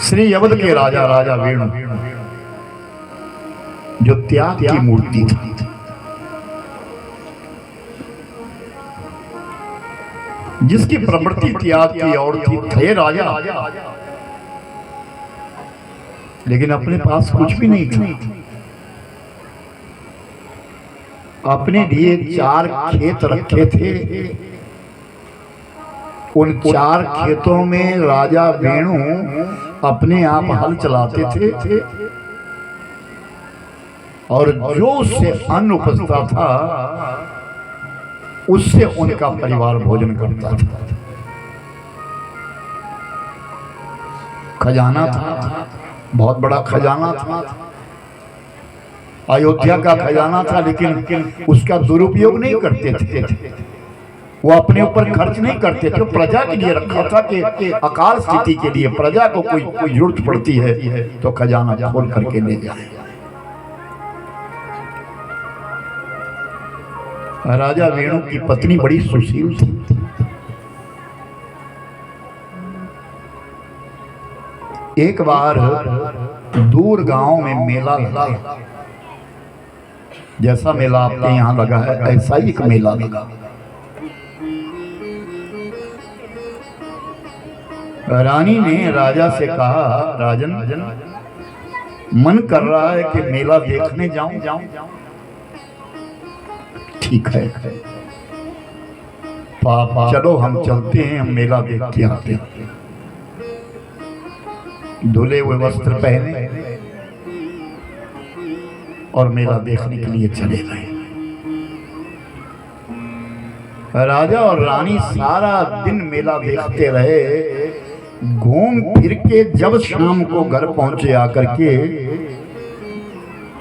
श्री अवध के राजा राजा वेणु जो त्याग की मूर्ति थी, जिसकी प्रवृत्ति त्याग की और थी, थे राजा, लेकिन अपने पास कुछ भी नहीं था। अपने लिए 4 खेत रखे थे। उन 4 खेतों में राजा वेणु अपने आप हल चलाते थे और जो उससे अन्न उपजता था उससे उनका परिवार भोजन करता था। खजाना था, बहुत बड़ा खजाना था, अयोध्या का खजाना था, लेकिन उसका दुरुपयोग नहीं करते थे। वो अपने ऊपर खर्च नहीं करते थे, प्रजा के लिए रखा था कि अकाल स्थिति के लिए प्रजा को कोई जरूरत पड़ती है तो खजाना खोल करके ले जाए। राजा वेणु की पत्नी बड़ी सुशील थी। एक बार दूर गांव में मेला लगा, जैसा मेला आपके यहाँ लगा है ऐसा ही एक मेला लगा। रानी ने राजा से कहा, राजन मन कर रहा है कि मेला देखने जाऊं। ठीक है पापा, चलो हम चलते हैं, हम मेला देख के आते हैं। धुले हुए वस्त्र पहने और मेला देखने के लिए चले गए। राजा और रानी सारा दिन मेला देखते रहे। घूम फिर के जब शाम को घर पहुंचे आकर के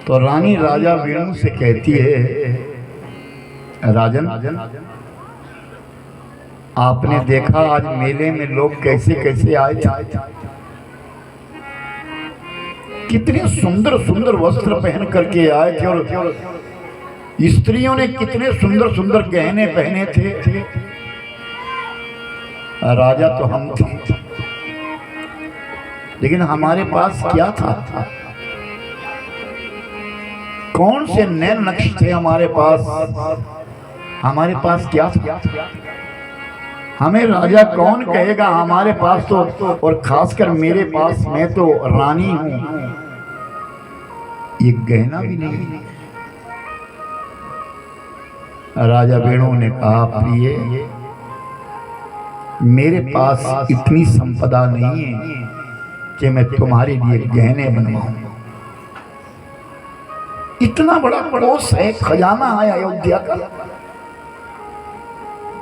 तो रानी राजा वेणु से कहती है, राजन आपने देखा आज मेले में लोग कैसे कैसे आए थे, कितने सुंदर सुंदर वस्त्र पहन करके आए थे और स्त्रियों ने कितने सुंदर सुंदर गहने पहने थे। राजा तो हम थे, लेकिन हमारे पास क्या था? कौन से नए नक्श थे हमारे पास? हमारे पास क्या था? हमें राजा kौन कहेगा हमारे पास तो, और खासकर मेरे पास, मैं तो रानी हूं, ये गहना भी नहीं। राजा वेणु ने कहा, प्रिय मेरे पास इतनी संपदा नहीं है कि मैं तुम्हारे लिए गहने बनवाऊं। इतना बड़ा कोष है, खजाना है अयोध्या का,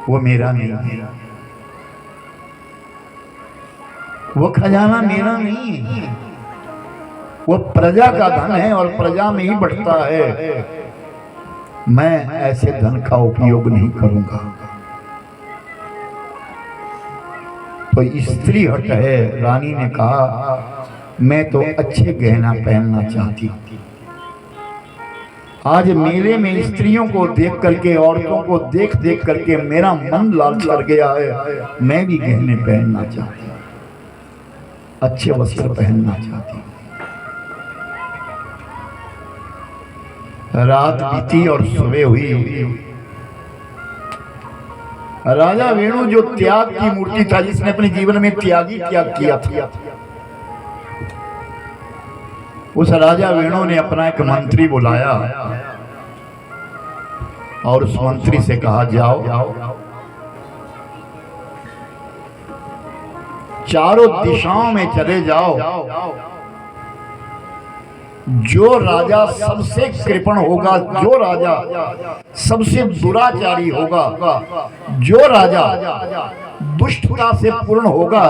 वो मेरा नहीं है। वो खजाना मेरा नहीं है, वो प्रजा का धन है और प्रजा में ही बढ़ता है। मैं ऐसे धन का उपयोग नहीं करूंगा। तो स्त्री हट है। रानी ने कहा, मैं तो अच्छे गहना पहनना चाहती हूँ। आज मेले में स्त्रियों को देख करके, औरतों को देख देख करके मेरा मन लाल चढ़ गया है। मैं भी गहने पहनना चाहती हूँ, अच्छे वस्त्र पहनना चाहती हूँ। रात बीती और सुबह हुई। राजा वेणु जो त्याग की मूर्ति था, जिसने अपने जीवन में त्याग किया था, उस राजा वेणु ने अपना एक मंत्री बुलाया और उस मंत्री से कहा, जाओ चारों दिशाओं में चले जाओ। जो राजा सबसे कृपण होगा, जो राजा सबसे दुराचारी होगा, जो राजा दुष्टता से पूर्ण होगा,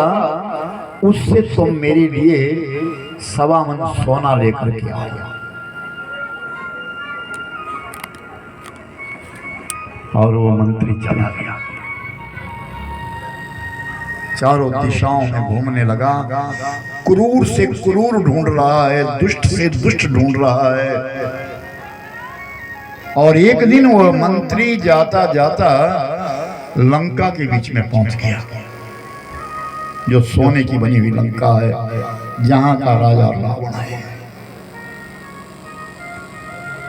उससे तुम मेरे लिए 1.25 मन सोना लेकर के आओ। और वो मंत्री चला गया, चारों दिशाओं में घूमने लगा, क्रूर से क्रूर ढूंढ रहा है, दुष्ट से दुष्ट ढूंढ रहा है। और एक दिन वो मंत्री जाता जाता लंका के बीच में पहुंच गया, जो सोने की बनी हुई लंका है। जहां का राजा रावण है।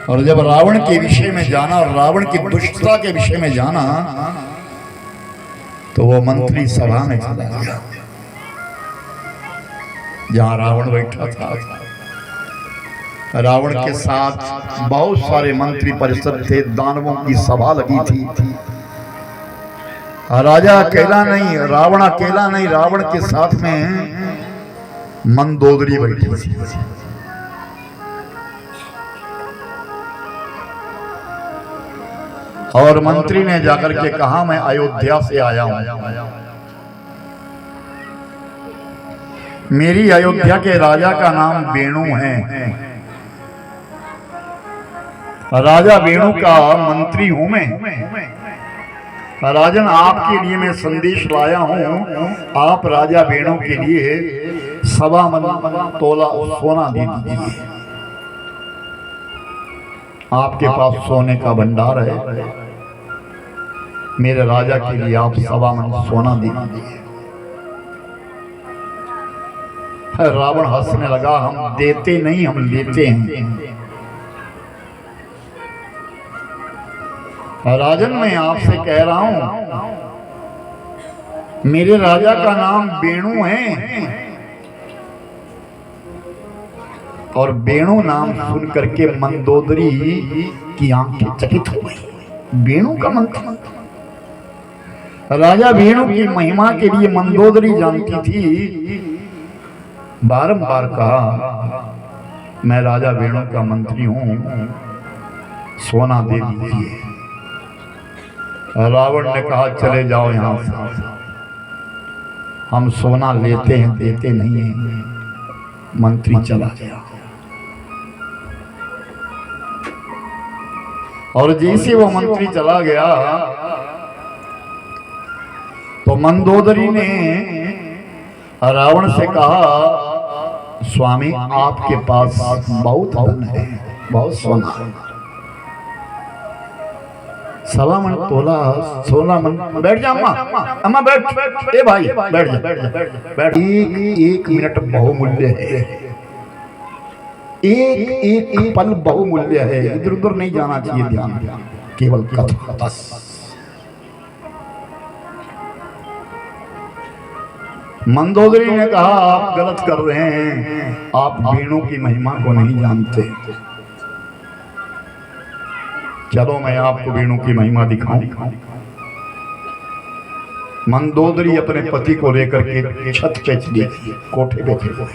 और जब रावण के विषय में जाना और रावण की दुष्टता के विषय में जाना तो वो मंत्री सभा में चला गया जहां रावण बैठा था। रावण के साथ बहुत सारे मंत्री परिषद थे, दानवों की सभा लगी थी। राजा अकेला नहीं, रावण अकेला नहीं, रावण के साथ में मंदोदरी बैठी थी। और मंत्री ने जाकर के कहा मैं अयोध्या से आया हूं, मेरी अयोध्या के राजा का नाम वेणु है, राजा वेणु का मंत्री हूं मैं। राजन आपके लिए मैं संदेश लाया हूं, आप राजा वेणु के लिए 1.25 तोला सोना दे दीजिए। आपके पास सोने का भंडार है, मेरे राजा के लिए आप 1.25 सोना दे दीजिए। रावण हंसने लगा, हम देते नहीं हम लेते हैं। राजन मैं आपसे कह रहा हूं, मेरे राजा का नाम वेणु है। और वेणु नाम सुन करके मंदोदरी की आंखें चकित हो गई। वेणु का मंत्र, राजा वेणु की महिमा के लिए मंदोदरी जानती थी। बारंबार कहा मैं राजा वेणु का मंत्री हूं, सोना दे दीजिए। रावण ने कहा चले जाओ यहां से, हम सोना लेते हैं देते नहीं हैं। मंत्री चला गया और जैसे वो मंत्री चला गया तो मंदोदरी ने रावण से कहा स्वामी आपके पास बहुत धन है, बहुत सोना, 1.25 तोला सोना। बैठ जा अम्मा, अम्मा बैठ, ए भाई बैठ जा, बैठ। एक मिनट बहुमूल्य है, एक पल बहुमूल्य है, इधर उधर नहीं जाना चाहिए ध्यान, केवल कथा बस। मंदोदरी ने कहा आप गलत कर रहे हैं, आप वेणु की महिमा को नहीं जानते। चलो मैं आपको वेणु की महिमा दिखाऊं। मंदोदरी अपने पति को लेकर के छत पे चली, कोठे पे चली।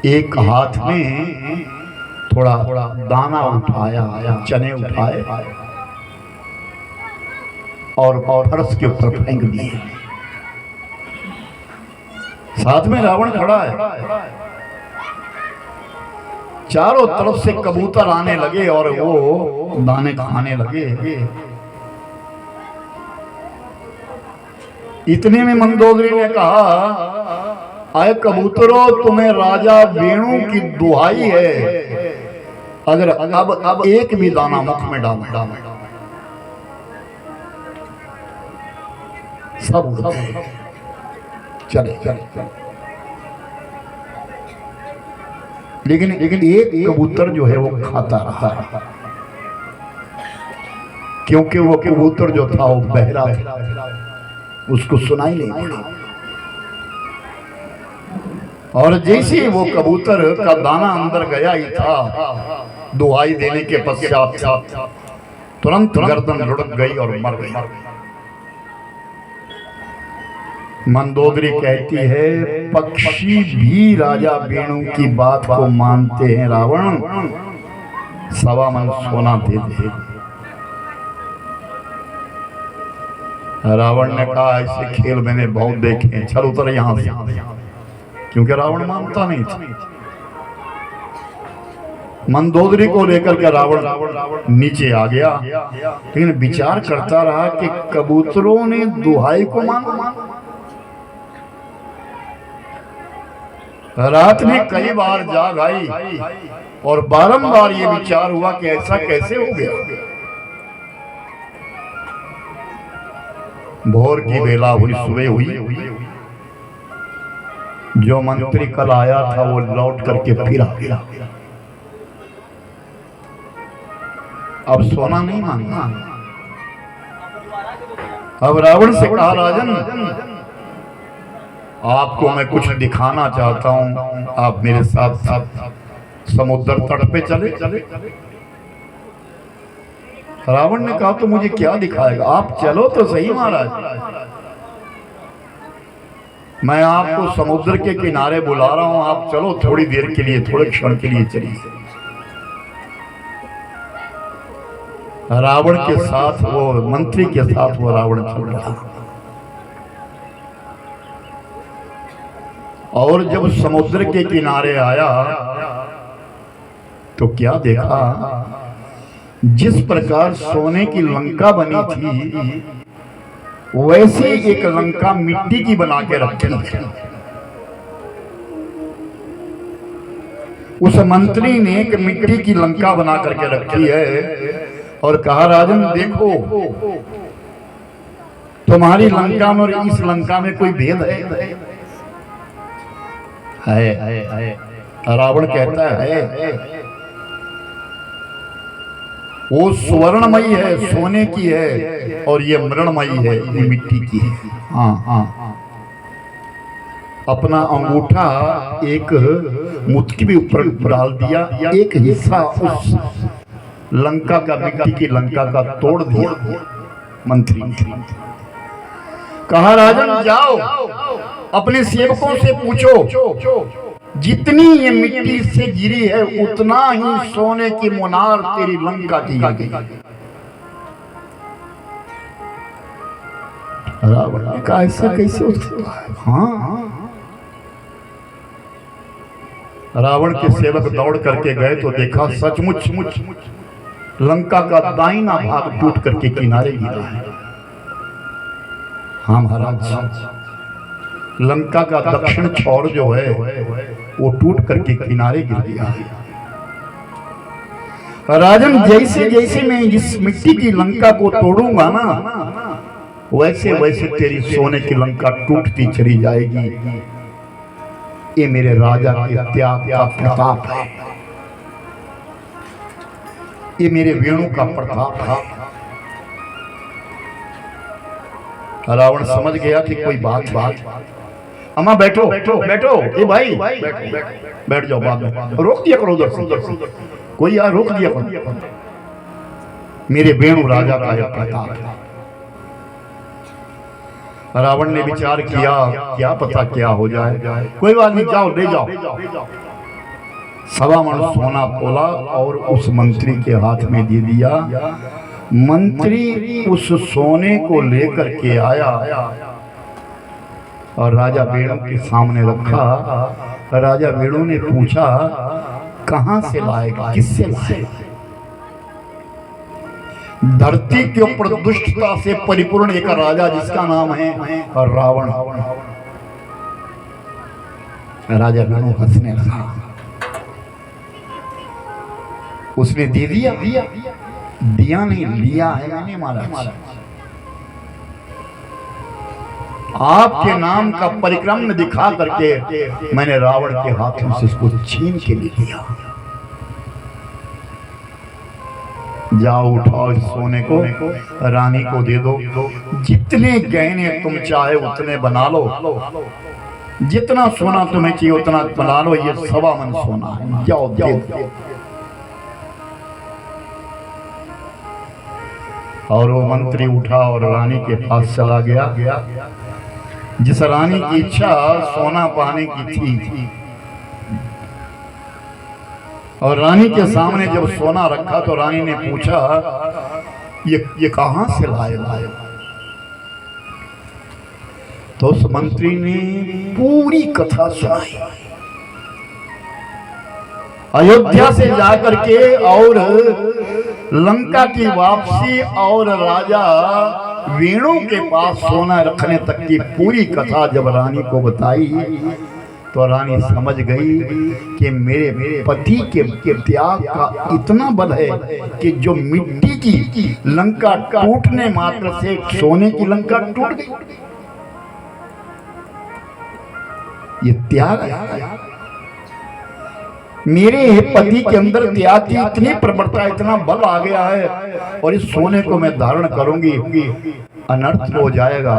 एक हाथ में थोड़ा दाना उठाया, चने उठाए और फर्श के ऊपर फेंक दिए। साथ में रावण खड़ा है। चारों तरफ से कबूतर आने लगे और वो दाने खाने लगे। इतने में मंदोदरी ने कहा आए कबूतरों, तुम्हें राजा वेणु की दुहाई है, अगर अब एक भी दाना मुख में डालना सब चले। लेकिन एक कबूतर जो है वो खाता रहा, क्योंकि वो कबूतर जो था वो बहरा था, उसको सुनाई नहीं पड़ा। और जैसे वो कबूतर का दाना अंदर गया ही था, दुहाई देने के पश्चात तुरंत गर्दन लुढ़क गई और मर गई। मंदोदरी कहती है पक्षी भी राजा वेणु की बात को मानते हैं, रावण 1.25 सोना दे दे। रावण ने कहा ऐसे खेल मैंने बहुत देखे, चल उतर यहां से, क्योंकि रावण मानता नहीं था। मंदोदरी को लेकर के रावण नीचे आ गया, लेकिन विचार करता रहा कि कबूतरों ने दुहाई को माना। रात में कई बार जाग आई और बारंबार ये विचार हुआ कि ऐसा कैसे हो गया। भोर की बेला हुई, सुबह हुई, जो मंत्री कल आया था वो लौट करके फिर आ गया। अब सोना नहीं मांगा। अब रावण से कहा, राजन आपको मैं कुछ दिखाना चाहता हूं, आप मेरे साथ साथ समुद्र तट पे चले। रावण ने कहा तो मुझे क्या दिखाएगा, आप चलो तो सही महाराज, मैं आपको समुद्र के किनारे बुला रहा हूं, आप चलो थोड़ी देर के लिए, थोड़े क्षण के लिए चलिए। रावण के साथ वो मंत्री के साथ वो रावण चल रहा। और जब समुद्र के किनारे आया तो क्या देखा, जिस प्रकार सोने की लंका बनी थी वैसे एक लंका मिट्टी की बना के रखी थी। उस मंत्री ने एक मिट्टी की लंका बना करके रखी है और कहा, राजन देखो तुम्हारी लंका में और इस लंका में कोई भेद है? रावण कहता है वो स्वर्णमयी है, सोने की है, और ये मृणमयी है, ये मिट्टी की है। हाँ, अपना अंगूठा एक मुट्ठी के ऊपर डाल दिया, एक हिस्सा उस लंका का, मिट्टी की लंका का तोड़ दिया। मंत्री कहा, राजन जाओ अपने सेवकों से पूछो, जितनी ये मिट्टी से गिरी है उतना ही सोने की मुनार तेरी लंका की गई। रावण ने कहा, ऐसा कैसे हो सकता है? हाँ, रावण के सेवक दौड़ करके गए तो देखा सचमुच लंका का दाहिना भाग टूट करके किनारे गिरा है। हाँ महाराज, लंका का दक्षिण छोर जो है वो टूट करके किनारे गिर गया। राजन जैसे जैसे मैं इस मिट्टी की लंका को तोड़ूंगा ना, वैसे वैसे तेरी सोने की लंका टूटती चली जाएगी। ये मेरे राजा के त्याग का प्रताप है, ये मेरे वेणु का प्रताप है। रावण समझ गया कि कोई बात। अम्मा बैठो, ए भाई बैठ जाओ, बाद में रोक दिया करो उधर से, कोई यार रोक दिया करो, मेरे वेणु राजा का यह प्रताप है। रावण ने विचार किया, क्या पता क्या हो जाए, कोई बात नहीं, जाओ ले जाओ। सवा मन सोना तोला और उस मंत्री के हाथ में दे दिया। मंत्री उस सोने को लेकर के आया और राजा वेणु के सामने रखा। राजा वेणु ने पूछा, कहां से लाएगा, किससे लाएगा? धरती के ऊपर दुष्टता से परिपूर्ण एक राजा जिसका नाम है रावण। राजा वेणु हंसने लगा। उसने दे दिया नहीं, लिया है मैंने महाराज। आपके नाम का परिक्रम दिखा करके मैंने रावण के हाथों से इसको छीन के ले लिया। जाओ उठाओ इस सोने को, रानी को दे दो, जितने गहने तुम चाहे उतने बना लो, जितना सोना तुम्हें चाहिए उतना बना लो, ये सवा मन सोना है, जाओ दे दो। और वो मंत्री उठा और रानी के पास चला गया। जिस रानी की इच्छा सोना पाने की थी, और रानी के सामने जब सोना रखा तो रानी ने पूछा, ये कहां से लाए? तो उस मंत्री ने पूरी कथा सुनाई, अयोध्या से जाकर के और लंका की वापसी और राजा वेणु के पास सोना रखने तक की पूरी कथा जब रानी को बताई तो रानी समझ गई कि मेरे पति के त्याग का इतना बल है कि जो मिट्टी की लंका टूटने मात्र से सोने की लंका टूट गई। ये त्याग है। मेरे पति के अंदर त्याग की इतनी प्रबलता, इतना बल आ गया है, और इस सोने को मैं धारण करूंगी, अनर्थ हो जाएगा।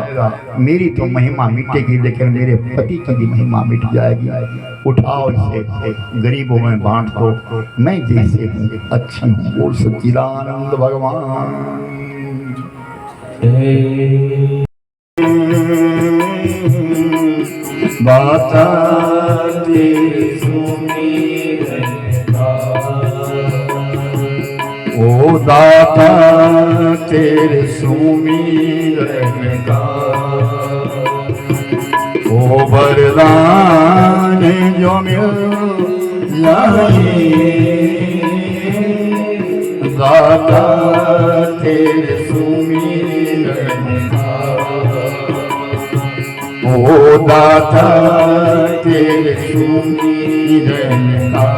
मेरी तो महिमा मिटेगी, लेकिन मेरे पति की भी महिमा मिट जाएगी। उठाओ इसे, गरीबों में बांट दो, मैं जैसे हूँ अच्छी हूँ। बोल सच्चिदानंद भगवान। बाता ओ दाता तेरे सुमिरन का, ओ वरदान जो मिल जाए, दाता तेरे सुमिरन का, ओ दाता तेरे सुमिरन का,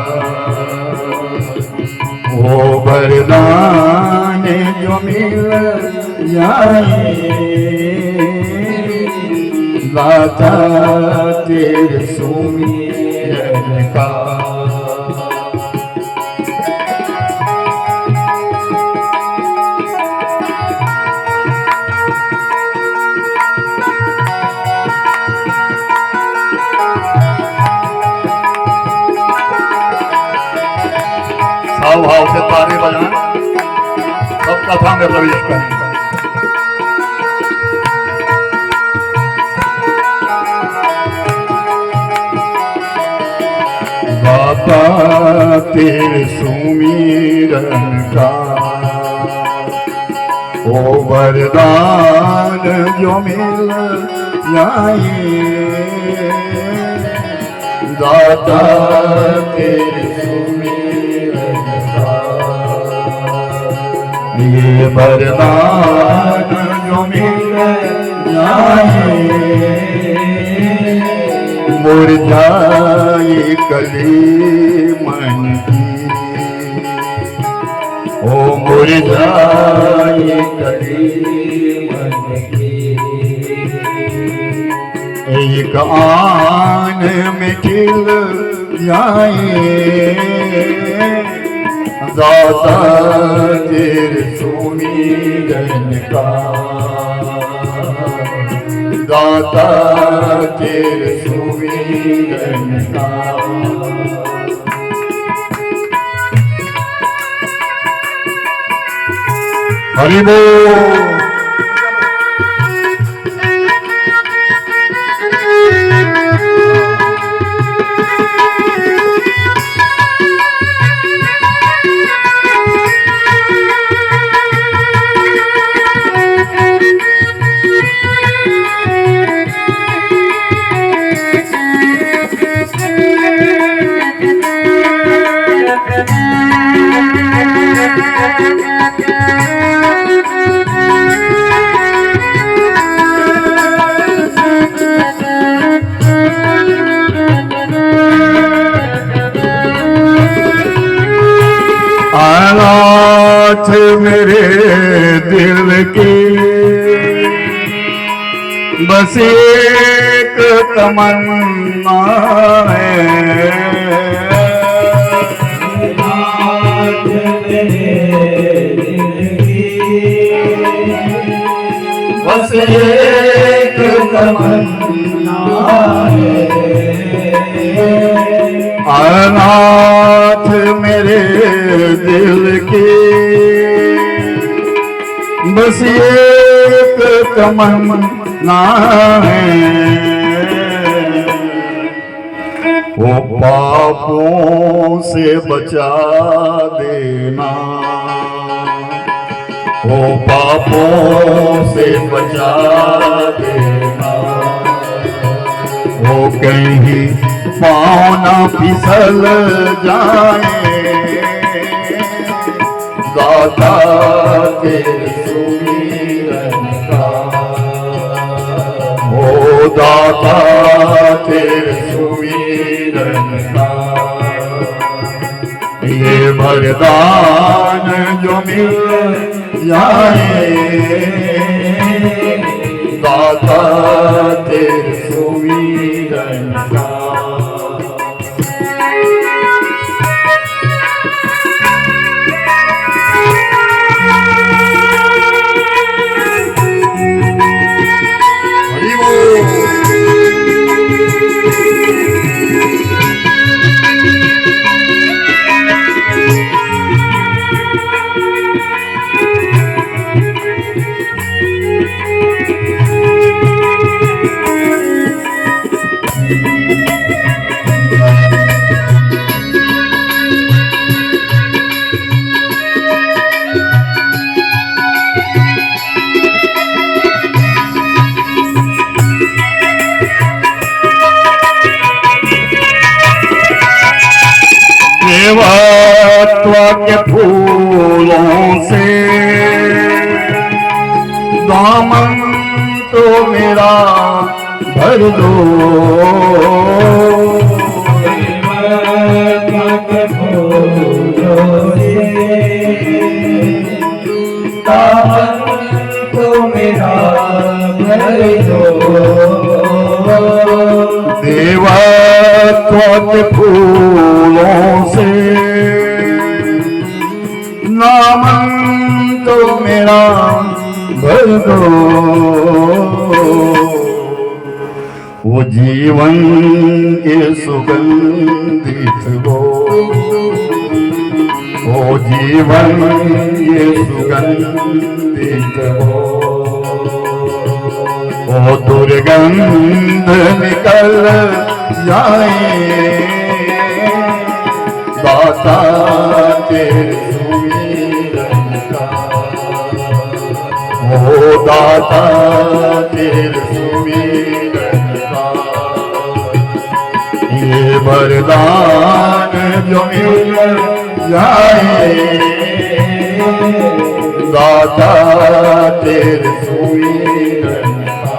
ओ वरदान जो मिल जाए, दाता तेरे सुमिरन का। भाव से तारे बजाएं, सब कथा में प्रवेश करें। दाता तेरे सुमिरन का, ओ वरदान जो मिल जाए, दाता तेरे ये वरदान जो मिल जाए, मुरझाई कली मन की, ओ मुरझाई कली मन की, एक आन में खिल जाए, दाता तेरे सुमिरन का, दाता तेरे सुमिरन का। हरि बोल। अनाथ मेरे दिल की बस एक तमन्ना है, अनाथ मेरे दिल की बस एक तमन्ना है, अनाथ मेरे दिल की बस एक तमन्ना है, वो पापों से बचा देना, वो पापों से बचा देना, वो कहीं पाँव न फिसल जाए, दाता तेरे सुमिरन का, ओ दाता तेरे सुमिरन का, ये वरदान जो मिल जाए, दाता तेरे सुमिरन का। हरि बोल। देवत्व के फूलों से दामन तो मेरा भर दो। देवत्व के फूलों से दामन तो मेरा भर दो। देवत्व के फूलों से नामन तो मेरा भर दो। वो जीवन के सुगंधित हो, वो जीवन के सुगंधित हो। वो दुर्गंध निकल जाए दाता तेरे सुमिरन का। वो दाता तेरे सुमिरन का। ये वरदान जो मिल जाए दाता तेरे सुमिरन का।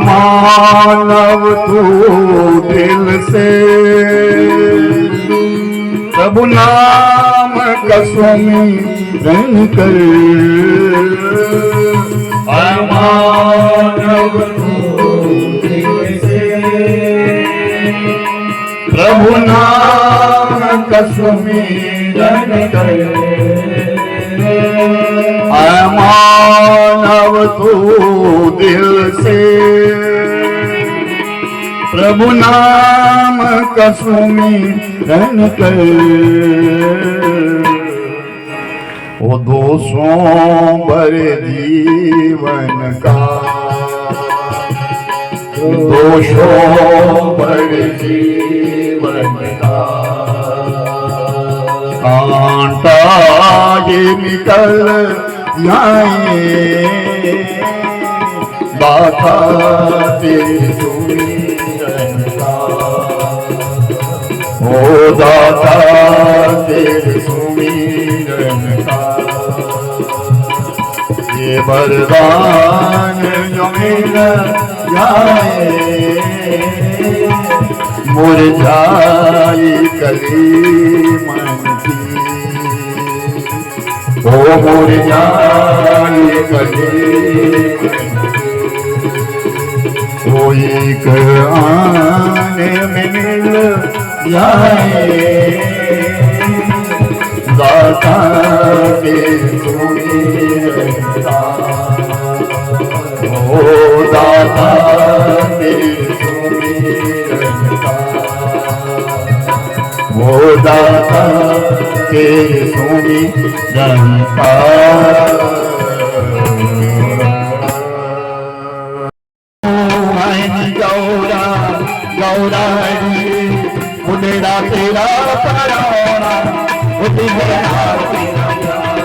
मानव तू दिल से प्रभु नाम का सुमिरन कर। मानव तू दिल से प्रभु नाम का सुमिरन कर। मानव तू दिल से प्रभु नाम का सुमिरन कर। वो दोषों भरे जीवन का, दोषों भरे जीवन का कांटा ये निकल जाए दाता तेरे सुमिरन का। ओ दाता तेरे सुमिरन का। ये वरदान जो मिल जाए मुरझाई कली मन की। ओ मुरझाई कली वो एक आने में मिल जाए दाता तेरे सुमिरन का। ओ दाता तेरे सुमिरन का। वो दाता तेरे सुमिरन का। गौरा गौरा बुढ़ेड़ा तेरा पराउणा जिदे नाल तेरा प्यार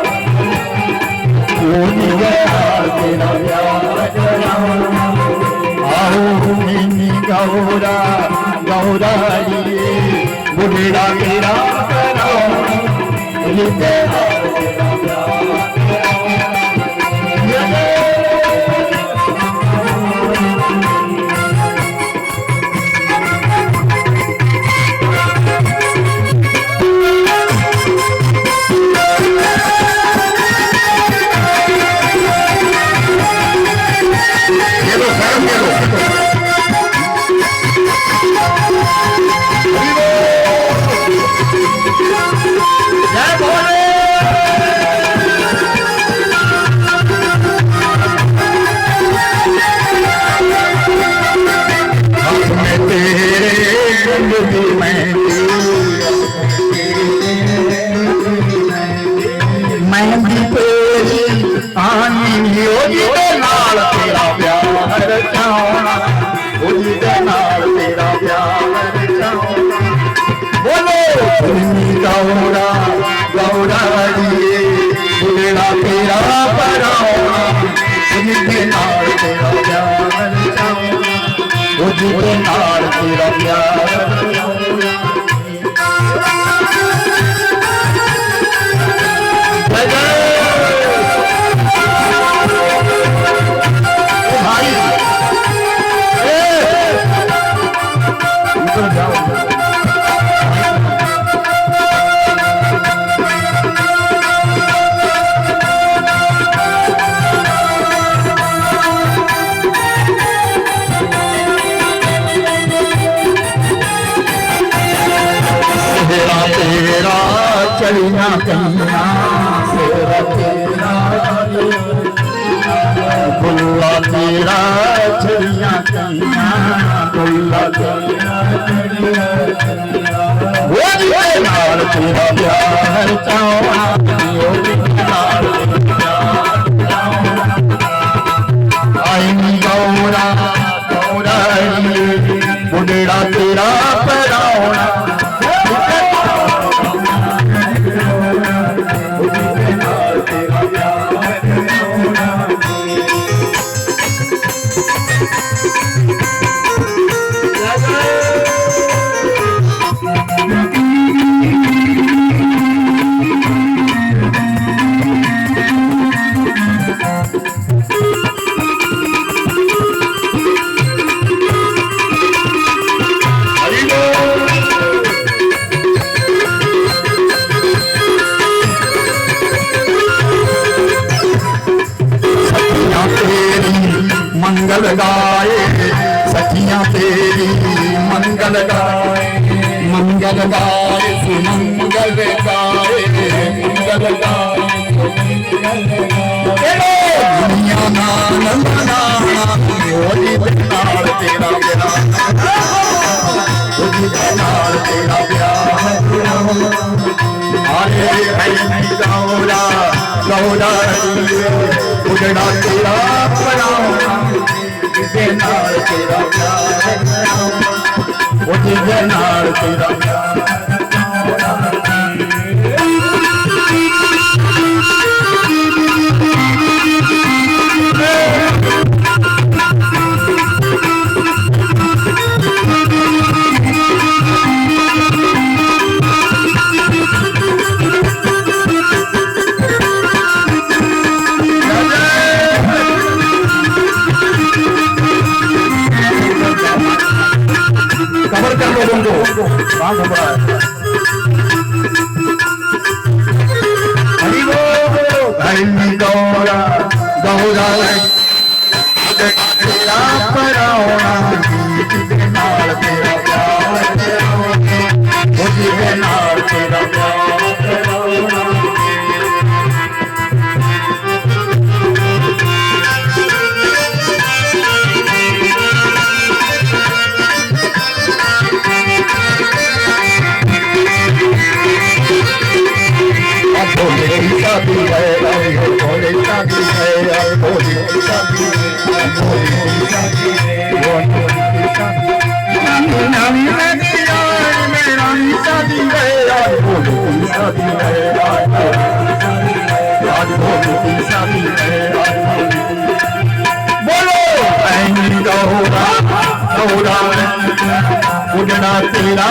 जिदे नाल तेरा प्यार कराउणा आओ मैनी गौरा गौराड़िए बुढ़ेड़ा तेरा पराउणा जिदे नाल तेरा प्यार गौरा गौराड़िए बुढ़ेड़ा तेरा पराउणा जिदे नाल तेरा प्यार चाहुणा जिदे नाल तेरा प्यार चलिया कन्या बुल्ला तेरा चलिया कन्या बुल्ला नाल तेरा प्यार चाहुणा आई गौरा गौराड़िए बुढ़ेड़ा तेरा पराउणा मंगल गाए सखियां तेरी मंगल गाए सुमंगल गाए मंगल गाए दुनिया नाम मनाना जिदे नाल तेरा प्यार जिदे नाल तेरा प्यार आरे गौरा गौराड़िए बुढ़ेड़ा तेरा पराउणा जिदे नाल तेरा प्यार जिदे नाल तेरा प्यार कवर कर लो तुमको कहाँ घबरा है गौरा गौरा तेरा पराउणा जिदे नाल तेरा प्यार जिदे नाल तेरा प्यार शादी है भोले शादी है भोले शादी है शादी है, आज भोली की शादी है, आज भोली की। बोलो ऐनी गौरा गौरा उड़ना तेरा